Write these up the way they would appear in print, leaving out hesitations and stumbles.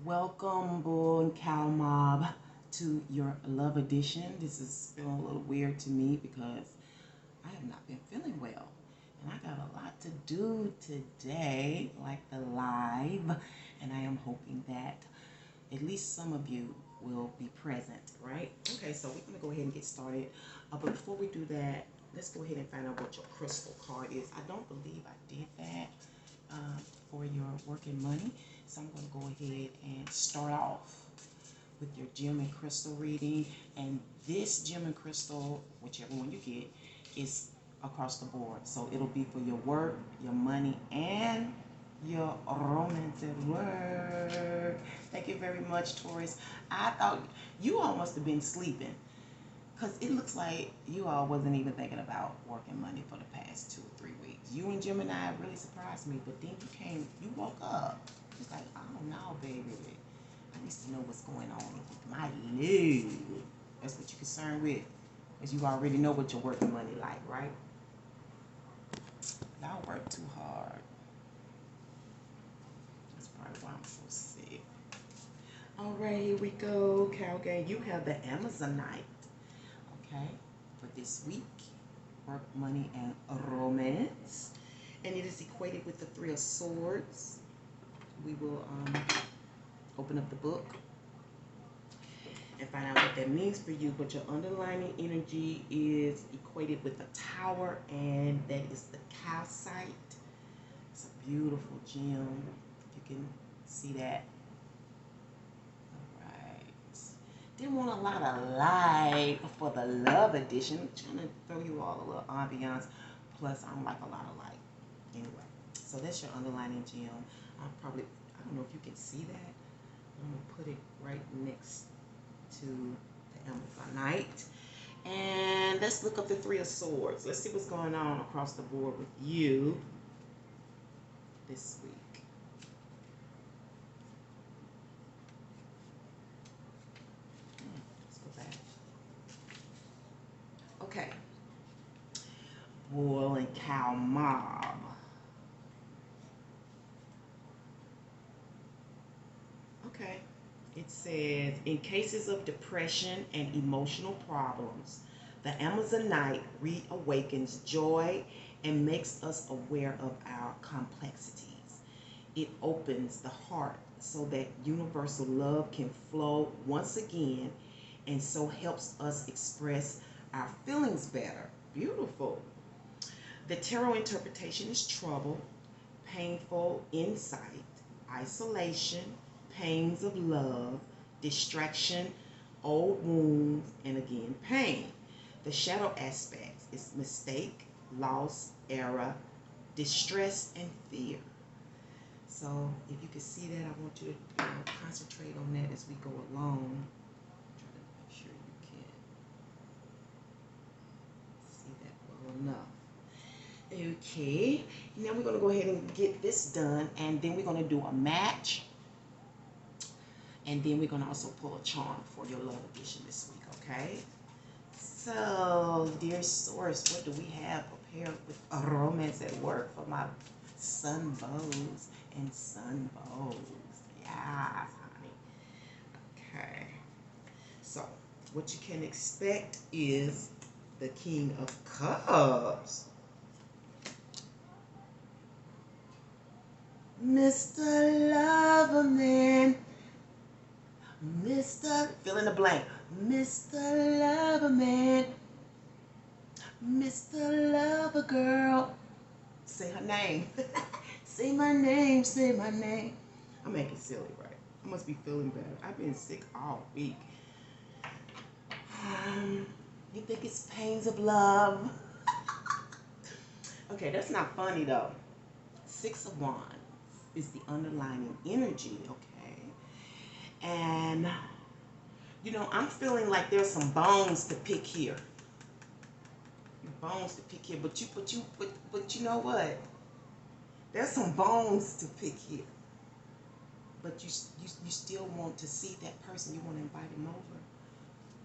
Welcome, Bull and Cow Mob, to your love edition. This is feeling a little weird to me because I have not been feeling well. And I got a lot to do today, like the live. And I am hoping that at least some of you will be present, right? Okay, so we're going to go ahead and get started. But before we do that, let's go ahead and find out what your crystal card is. I don't believe I did that for your working money. So I'm going to go ahead and start off with your gem and crystal reading. And this gem and crystal, whichever one you get, is across the board. So it'll be for your work, your money, and your romance at work. Thank you very much, Taurus. I thought you all must have been sleeping, because it looks like you all wasn't even thinking about working money for the past 2 or 3 weeks. You and Gemini really surprised me, but then you woke up. It's like, I don't know, baby. I need to know what's going on with my love. That's what you're concerned with, because you already know what your working money like, right? Y'all work too hard. That's probably why I'm so sick. All right, here we go, Cow Gang. You have the Amazonite. Okay, for this week, work, money, and romance. And it is equated with the Three of Swords. We will open up the book and find out what that means for you. But your underlying energy is equated with the Tower, and that is the calcite. It's a beautiful gem. You can see that. Didn't want a lot of light for the love edition. I'm trying to throw you all a little ambiance. Plus, I don't like a lot of light. Anyway, so that's your underlining gem. I don't know if you can see that. I'm going to put it right next to the Amazonite. And let's look up the Three of Swords. Let's see what's going on across the board with you this week. Okay, Bull and Cow Mob. Okay, it says, in cases of depression and emotional problems, the Amazonite reawakens joy and makes us aware of our complexities. It opens the heart so that universal love can flow once again, and so helps us express our feelings better. Beautiful. The tarot interpretation is trouble, painful insight, isolation, pains of love, distraction, old wounds, and again, pain. The shadow aspects is mistake, loss, error, distress, and fear. So if you can see that, I want you to concentrate on that as we go along. Enough. Okay, now we're going to go ahead and get this done, and then we're going to do a match, and then we're going to also pull a charm for your love edition this week. Okay, so dear source, what do we have prepared with a romance at work for my sun bows and sun bows? Yes, honey. Okay, so what you can expect is the King of Cups. Mr. Loverman. Mr. Fill in the blank. Mr. Loverman. Mr. Lover Girl. Say her name. Say my name. Say my name. I'm making silly, right? I must be feeling better. I've been sick all week. You think it's pains of love? Okay, that's not funny though. Six of Wands is the underlying energy, okay? And you know, I'm feeling like there's some bones to pick here. Bones to pick here, but you know what? There's some bones to pick here. But you still want to see that person. You want to invite him over.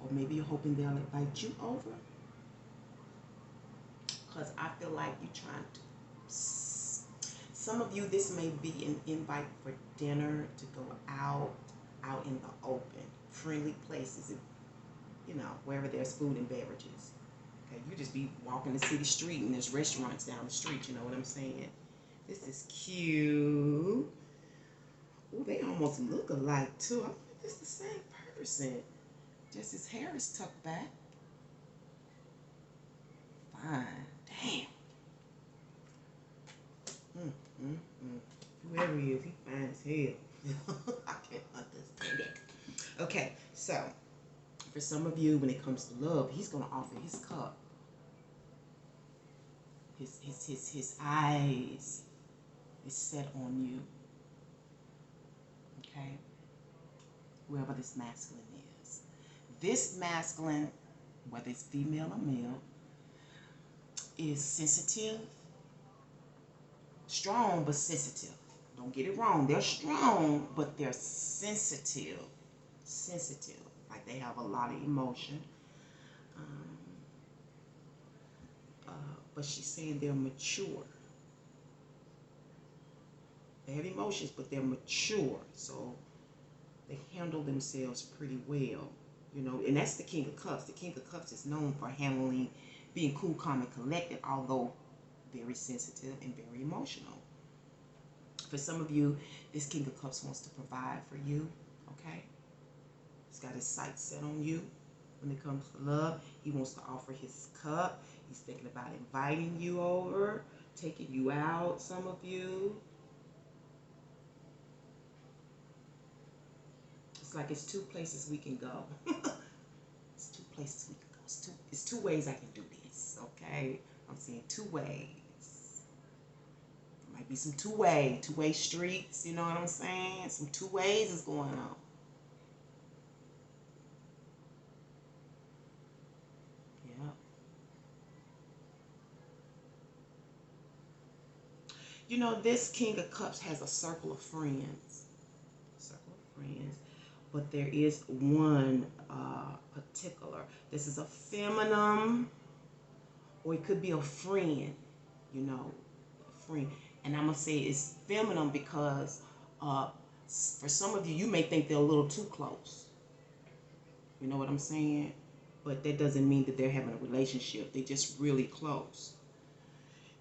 Or maybe you're hoping they'll invite you over. Because I feel like you're trying to... Some of you, this may be an invite for dinner, to go out, out in the open, friendly places, you know, wherever there's food and beverages. Okay, you just be walking the city street and there's restaurants down the street, you know what I'm saying? This is cute. Ooh, they almost look alike too. I wonder if it's the same person. Just his hair is tucked back. Fine. Damn. Whoever he is, he fine as hell. I can't understand it. Okay, so for some of you, when it comes to love, he's gonna offer his cup. His eyes is set on you. Okay? Whoever this masculine is. This masculine, whether it's female or male, is sensitive, strong but sensitive. Don't get it wrong. They're strong, but they're sensitive. Sensitive. Like they have a lot of emotion. But she's saying they're mature. They have emotions, but they're mature. So they handle themselves pretty well. You know, and that's the King of Cups. The King of Cups is known for handling, being cool, calm, and collected, although very sensitive and very emotional. For some of you, this King of Cups wants to provide for you, okay? He's got his sights set on you. When it comes to love, he wants to offer his cup. He's thinking about inviting you over, taking you out, some of you. It's like it's two places we can go. It's two places we can go. It's two ways I can do this, okay? I'm saying two ways. Might be some two-way streets, you know what I'm saying? Some two ways is going on. Yeah. You know, this King of Cups has a circle of friends. Circle of friends. But there is one particular. This is a feminine, or it could be a friend, you know, a friend. And I'm going to say it's feminine because for some of you, you may think they're a little too close. You know what I'm saying? But that doesn't mean that they're having a relationship. They're just really close.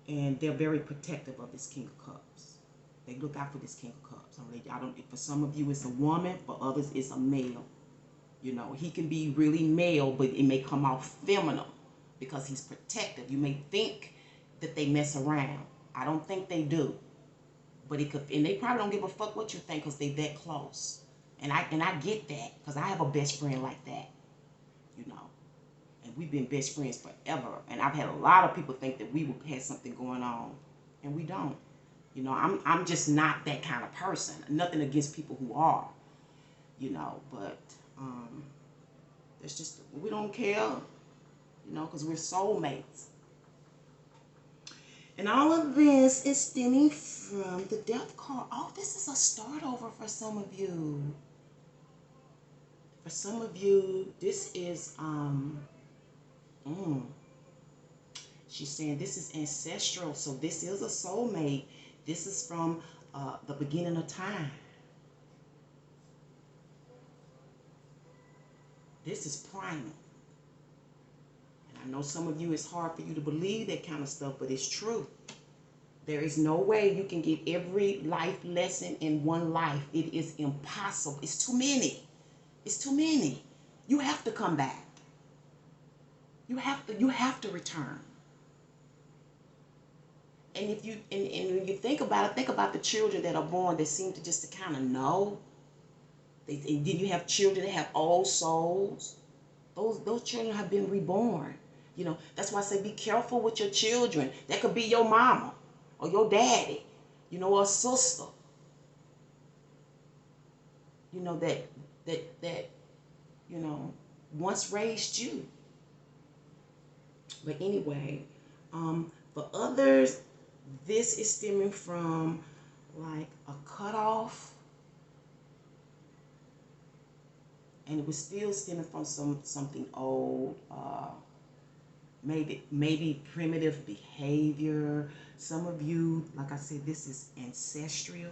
And they're very protective of this King of Cups. They look out for this King of Cups. I don't. For some of you, it's a woman. For others, it's a male. You know, he can be really male, but it may come out feminine because he's protective. You may think that they mess around. I don't think they do. But it could, and they probably don't give a fuck what you think because they that close. And I get that because I have a best friend like that. You know. And we've been best friends forever. And I've had a lot of people think that we would have something going on. And we don't. You know, I'm just not that kind of person. Nothing against people who are. You know, but it's just, we don't care. You know, because we're soulmates. And all of this is stemming from the Death card. Oh, this is a start over for some of you. For some of you, this is she's saying this is ancestral, so this is a soulmate. This is from the beginning of time. This is primal. And I know some of you, it's hard for you to believe that kind of stuff, but it's true. There is no way you can get every life lesson in one life. It is impossible. It's too many. It's too many. You have to come back. You have to return. And if you and when you think about it, think about the children that are born that seem to just to kind of know. And then you have children that have old souls. Those children have been reborn. You know, that's why I say be careful with your children. That could be your mama or your daddy, you know, or a sister. You know, that you know, once raised you. But anyway, for others, this is stemming from like a cutoff, and it was still stemming from something old, maybe primitive behavior. Some of you, like I said, this is ancestral,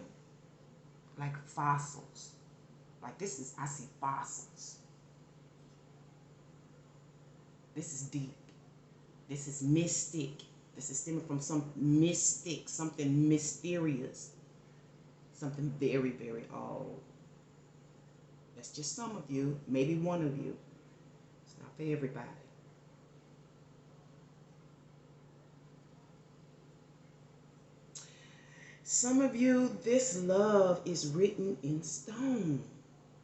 like fossils. Like this is, I see fossils. This is deep. This is mystic. This is stemming from some mystic, something mysterious, something very, very old. That's just some of you, maybe one of you. It's not for everybody. Some of you, this love is written in stone.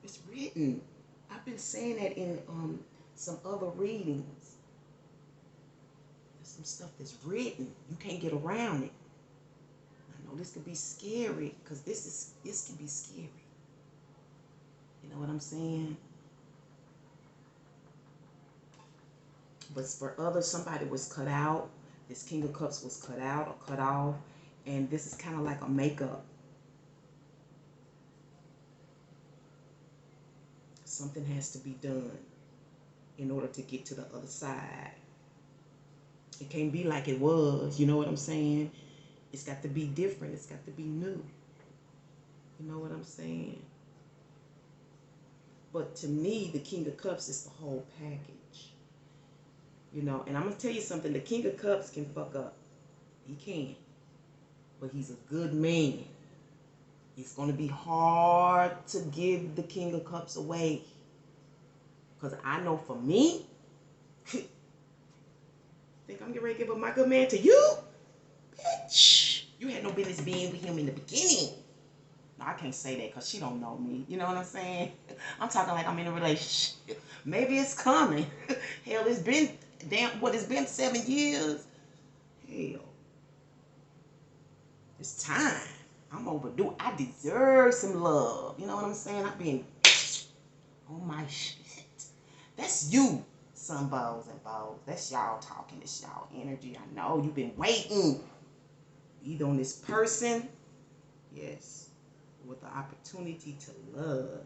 It's written. I've been saying that in some other readings. There's some stuff that's written. You can't get around it. I know this could be scary because this can be scary. You know what I'm saying? But for others, somebody was cut out. This King of Cups was cut out or cut off. And this is kind of like a makeup. Something has to be done in order to get to the other side. It can't be like it was, you know what I'm saying? It's got to be different. It's got to be new. You know what I'm saying? But to me, the King of Cups is the whole package. You know, and I'm going to tell you something. The King of Cups can fuck up. He can. But he's a good man. It's going to be hard to give the King of Cups away. Because I know for me, think I'm getting ready to give up my good man to you? Bitch, you had no business being with him in the beginning. No, I can't say that because she don't know me. You know what I'm saying? I'm talking like I'm in a relationship. Maybe it's coming. Hell, it's been, it's been 7 years. Hell. It's time. I'm overdue. I deserve some love. You know what I'm saying? I've been on my shit. That's you, some balls and balls. That's y'all talking. It's y'all energy. I know you've been waiting. Either on this person, yes, with the opportunity to love.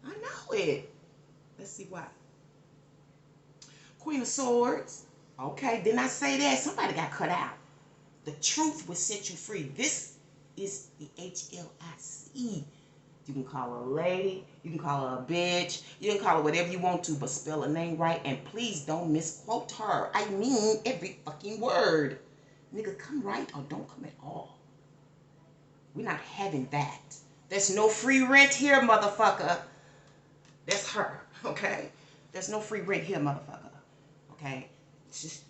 I know it. Let's see why. Queen of Swords. Okay, didn't I say that? Somebody got cut out. The truth will set you free. This is the HLIC. You can call her a lady. You can call her a bitch. You can call her whatever you want to, but spell her name right. And please don't misquote her. I mean every fucking word. Nigga, come right or don't come at all. We're not having that. There's no free rent here, motherfucker. That's her, okay? There's no free rent here, motherfucker. Okay? This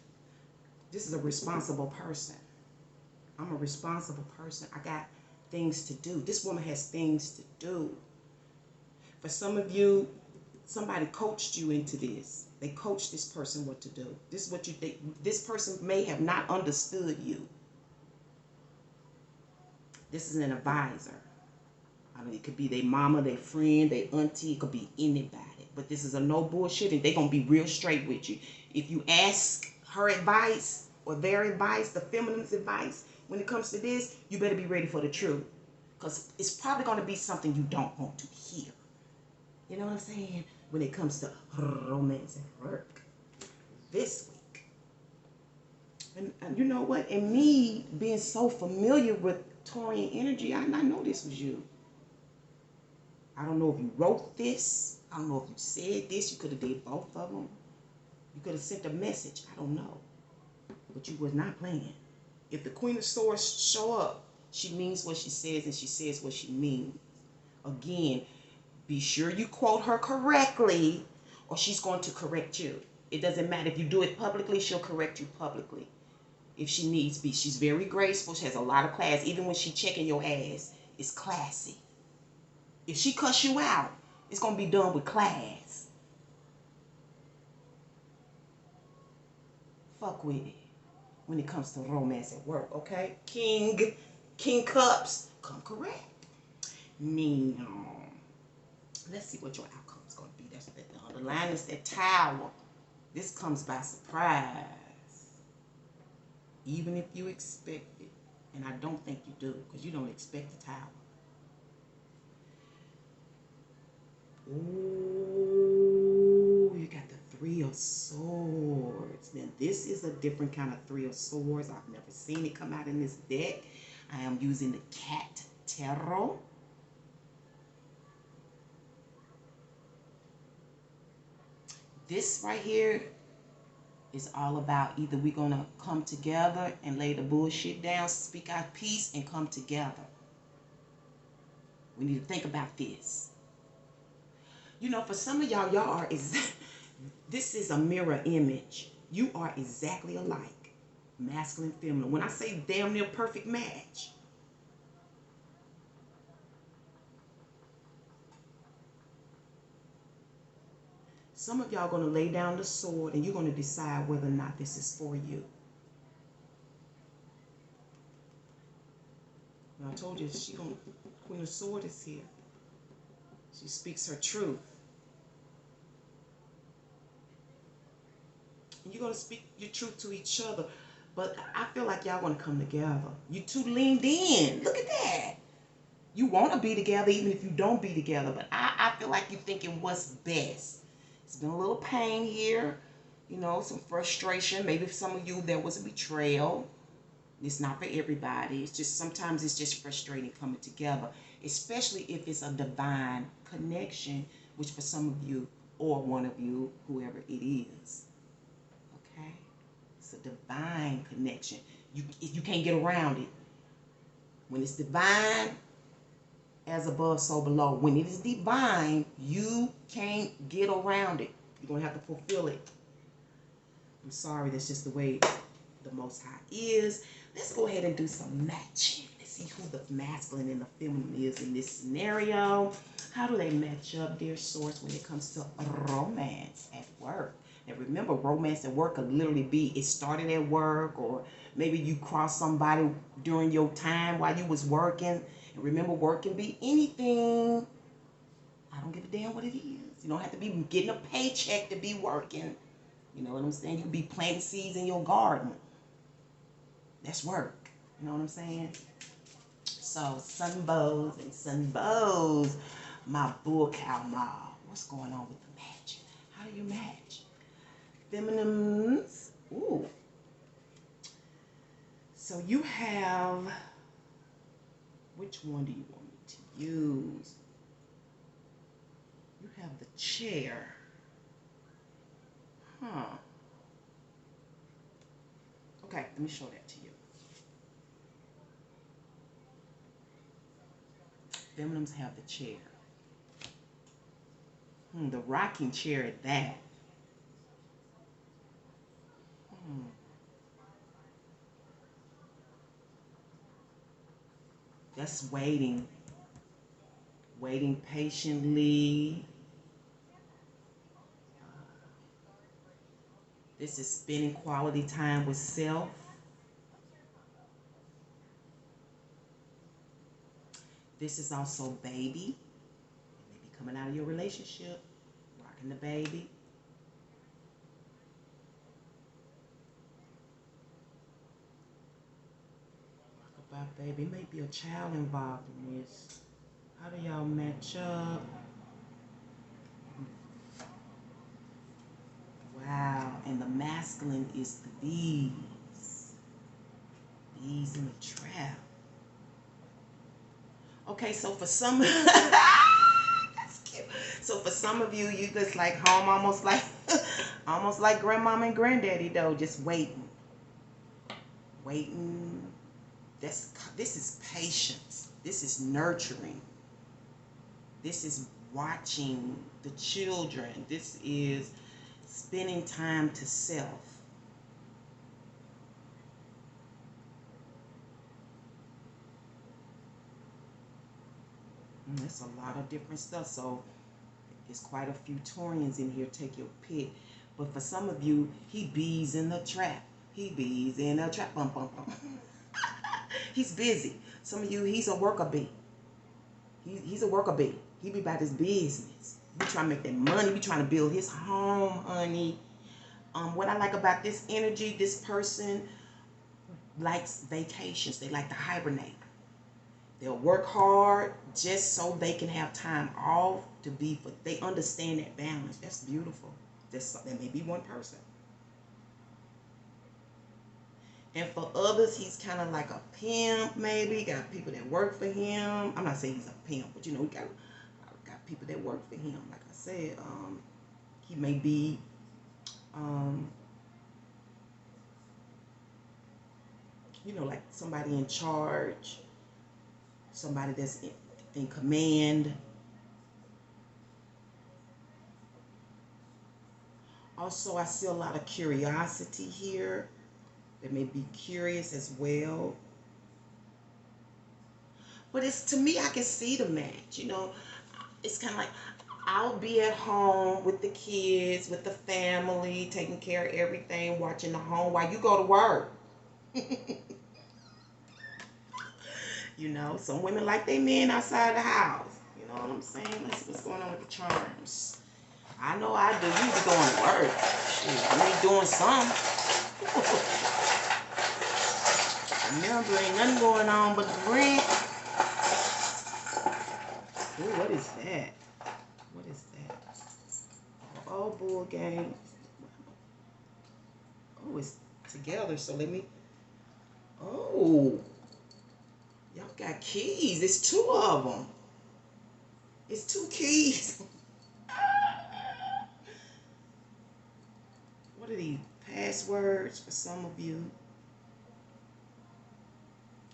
is a responsible person. I'm a responsible person. I got things to do. This woman has things to do. For some of you, somebody coached you into this. They coached this person what to do. This is what you think. This person may have not understood you. This is an advisor. I mean, it could be their mama, their friend, their auntie. It could be anybody. But this is a no bullshit, and they're going to be real straight with you. If you ask her advice or their advice, the feminine's advice, when it comes to this, you better be ready for the truth. Because it's probably going to be something you don't want to hear. You know what I'm saying? When it comes to romance at work. This week. And you know what? And me being so familiar with Taurian energy, I know this was you. I don't know if you wrote this. I don't know if you said this. You could have did both of them. You could have sent a message. I don't know. But you was not playing. If the Queen of Swords show up, she means what she says and she says what she means. Again, be sure you quote her correctly or she's going to correct you. It doesn't matter. If you do it publicly, she'll correct you publicly. If she needs be. She's very graceful. She has a lot of class. Even when she's checking your ass, it's classy. If she cuss you out, it's going to be done with class. Fuck with it. When it comes to romance at work, okay? King Cups, come correct. Now, let's see what your outcome is going to be. That's the underline is that Tower. This comes by surprise. Even if you expect it. And I don't think you do, because you don't expect the Tower. Ooh, you got the Three of Swords. Now, this is a different kind of Three of Swords. I've never seen it come out in this deck. I am using the Cat Tarot. This right here is all about either we're going to come together and lay the bullshit down, speak our peace, and come together. We need to think about this. You know, for some of y'all, y'all are this is a mirror image. You are exactly alike. Masculine, feminine. When I say damn near perfect match. Some of y'all are going to lay down the sword and you're going to decide whether or not this is for you. Now, I told you, Queen of Swords is here. She speaks her truth. And you're going to speak your truth to each other. But I feel like y'all want to come together. You two leaned in. Look at that. You want to be together even if you don't be together. But I feel like you're thinking what's best. It's been a little pain here. You know, some frustration. Maybe for some of you there was a betrayal. It's not for everybody. It's just sometimes it's just frustrating coming together. Especially if it's a divine connection. Which for some of you or one of you, whoever it is. Okay? It's a divine connection. You can't get around it. When it's divine, as above, so below. When it is divine, you can't get around it. You're going to have to fulfill it. I'm sorry, that's just the way the Most High is. Let's go ahead and do some matching. Let's see who the masculine and the feminine is in this scenario. How do they match up, dear source, when it comes to romance at work? Now remember, romance at work could literally be it started at work, or maybe you crossed somebody during your time while you was working. And remember, work can be anything. I don't give a damn what it is. You don't have to be getting a paycheck to be working. You know what I'm saying? You could be planting seeds in your garden. That's work. You know what I'm saying? So, sun bows and sun bows. My bull cow mob. What's going on with the match? How do you match? Feminines. Ooh. So you have, which one do you want me to use? You have the chair. Huh. Okay, let me show that to you. Feminines have the chair. The rocking chair at that. That's waiting. Waiting patiently. This is spending quality time with self. This is also baby. Maybe coming out of your relationship. Rocking the baby. About baby. May be a child involved in this. How do y'all match up? Wow. And the masculine is the bees. Bees in the trap. Okay, so for some that's cute. So for some of you, you just like home almost like almost like grandmama and granddaddy though, just waiting. Waiting. This is patience. This is nurturing. This is watching the children. This is spending time to self. There's a lot of different stuff. So there's quite a few Taurians in here. Take your pick. But for some of you, he bees in the trap. He bees in the trap. Bum, bum, bum. He's busy. Some of you, he's a worker bee. He's a worker bee. He be about his business. He trying to make that money. He trying to build his home, honey. What I like about this energy, this person likes vacations. They like to hibernate. They'll work hard just so they can have time off to be. They understand that balance. That's beautiful. That may be one person. And for others, he's kind of like a pimp, maybe. Got people that work for him. I'm not saying he's a pimp, but he got people that work for him. Like I said, he may be Um, you know, like somebody in charge, somebody that's in command. Also, I see a lot of curiosity here. They may be curious as well. But it's, to me, I can see the match. You know, it's kind of like I'll be at home with the kids, with the family, taking care of everything, watching the home while you go to work. You know, some women like they men outside the house. You know what I'm saying? Let's see what's going on with the charms. I know I do. You be going to work. Shit, you be doing something. Remember, ain't nothing going on but the rent. Ooh, what is that? What is that? Oh, bull game. Oh, it's together, so let me. Oh, y'all got keys. It's two of them. It's two keys. What are these? Passwords for some of you.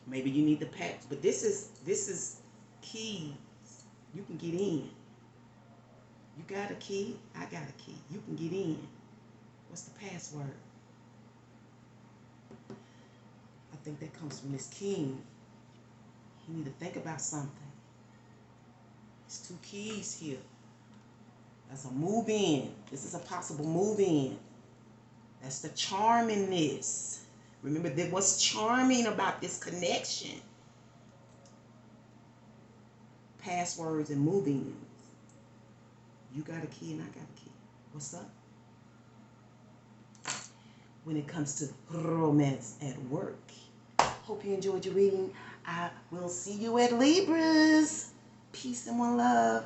Maybe you need the patch, but this is keys. You can get in. You got a key? I got a key. You can get in. What's the password? I think that comes from this king. You need to think about something. There's two keys here. That's a move in. This is a possible move in. That's the charm in this. Remember that what's charming about this connection. Passwords and move-ins. You got a key and I got a key. What's up? When it comes to romance at work. Hope you enjoyed your reading. I will see you at Libras. Peace and one love.